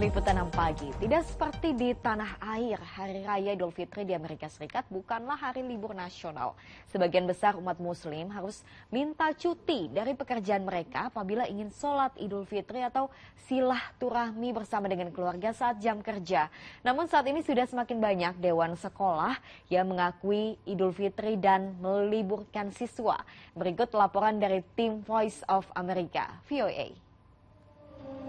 Liputan 6 pagi, tidak seperti di tanah air, Hari Raya Idul Fitri di Amerika Serikat bukanlah hari libur nasional. Sebagian besar umat muslim harus minta cuti dari pekerjaan mereka apabila ingin sholat Idul Fitri atau silaturahmi bersama dengan keluarga saat jam kerja. Namun saat ini sudah semakin banyak dewan sekolah yang mengakui Idul Fitri dan meliburkan siswa. Berikut laporan dari tim Voice of America, VOA.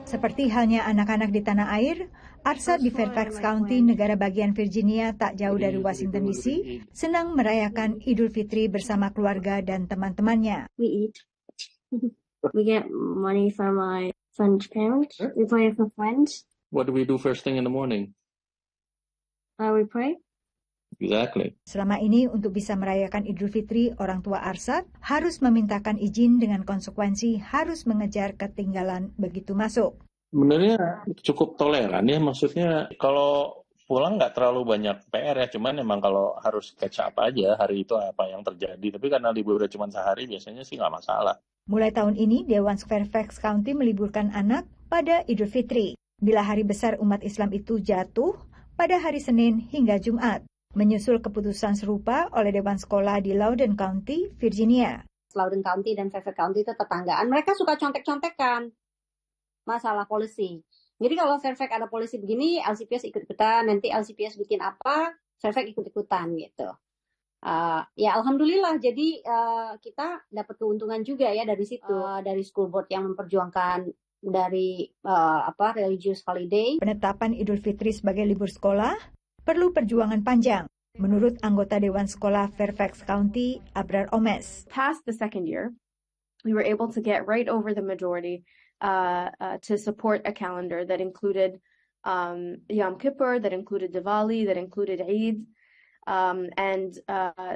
Seperti halnya anak-anak di tanah air, Arsad di Fairfax County, negara bagian Virginia tak jauh dari Washington DC, senang merayakan Idul Fitri bersama keluarga dan teman-temannya. We eat. We get money from my friend's parents. We play with friends. What do we do first thing in the morning? We pray. Exactly. Selama ini untuk bisa merayakan Idul Fitri, orang tua Arsad harus memintakan izin dengan konsekuensi harus mengejar ketinggalan begitu masuk. Sebenarnya cukup toleran ya, maksudnya kalau pulang nggak terlalu banyak PR ya, cuman emang kalau harus catch up aja hari itu apa yang terjadi. Tapi karena liburnya cuma sehari biasanya sih nggak masalah. Mulai tahun ini, Dewan Fairfax County meliburkan anak pada Idul Fitri. Bila hari besar umat Islam itu jatuh pada hari Senin hingga Jumat. Menyusul keputusan serupa oleh Dewan Sekolah di Loudoun County, Virginia. Loudoun County dan Fairfax County itu tetanggaan. Mereka suka contek-contekan masalah polisi. Jadi kalau Fairfax ada polisi begini, LCPS ikut-ikutan. Nanti LCPS bikin apa, Fairfax ikut-ikutan gitu. Ya alhamdulillah. Jadi kita dapat keuntungan juga ya dari situ. Dari school board yang memperjuangkan dari religious holiday. Penetapan Idul Fitri sebagai libur sekolah perlu perjuangan panjang, menurut anggota Dewan Sekolah Fairfax County, Abrar Omes. Past the second year, we were able to get right over the majority to support a calendar that included Yom Kippur, that included Diwali, that included Eid, and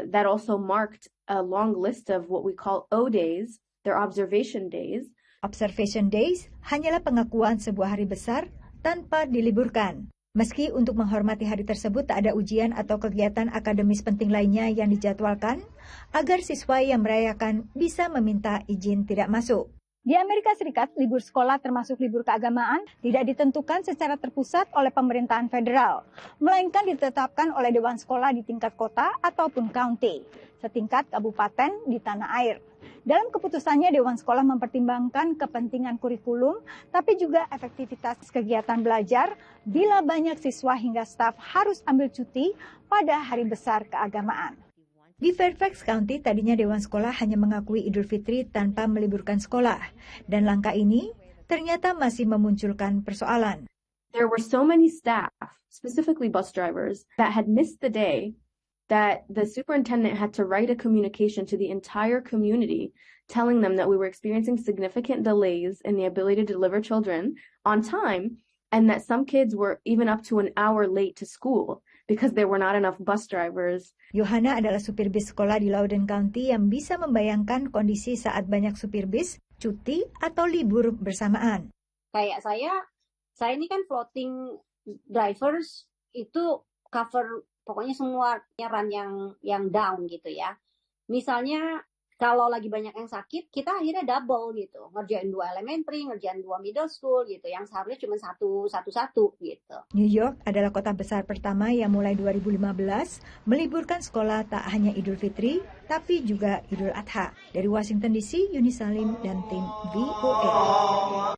that also marked a long list of what we call O days, their observation days. Observation days hanyalah pengakuan sebuah hari besar tanpa diliburkan. Meski untuk menghormati hari tersebut tak ada ujian atau kegiatan akademis penting lainnya yang dijadwalkan, agar siswa yang merayakan bisa meminta izin tidak masuk. Di Amerika Serikat, libur sekolah termasuk libur keagamaan tidak ditentukan secara terpusat oleh pemerintahan federal, melainkan ditetapkan oleh Dewan Sekolah di tingkat kota ataupun county, setingkat kabupaten di tanah air. Dalam keputusannya, Dewan Sekolah mempertimbangkan kepentingan kurikulum, tapi juga efektivitas kegiatan belajar bila banyak siswa hingga staf harus ambil cuti pada hari besar keagamaan. Di Fairfax County, tadinya Dewan Sekolah hanya mengakui Idul Fitri tanpa meliburkan sekolah, dan langkah ini ternyata masih memunculkan persoalan. There were so many staff, specifically bus drivers, that had missed the day that the superintendent had to write a communication to the entire community telling them that we were experiencing significant delays in the ability to deliver children on time, and that some kids were even up to an hour late to school because there were not enough bus drivers. Yohana adalah supir bis sekolah di Loudoun County yang bisa membayangkan kondisi saat banyak supir bis cuti atau libur bersamaan. Kayak saya ini kan floating drivers, itu cover pokoknya semua run yang down gitu ya. Misalnya kalau lagi banyak yang sakit, kita akhirnya double gitu. Ngerjain 2 elementary, ngerjain 2 middle school gitu. Yang seharusnya cuma satu gitu. New York adalah kota besar pertama yang mulai 2015 meliburkan sekolah tak hanya Idul Fitri, tapi juga Idul Adha. Dari Washington DC, Yuni Salim dan tim VOA.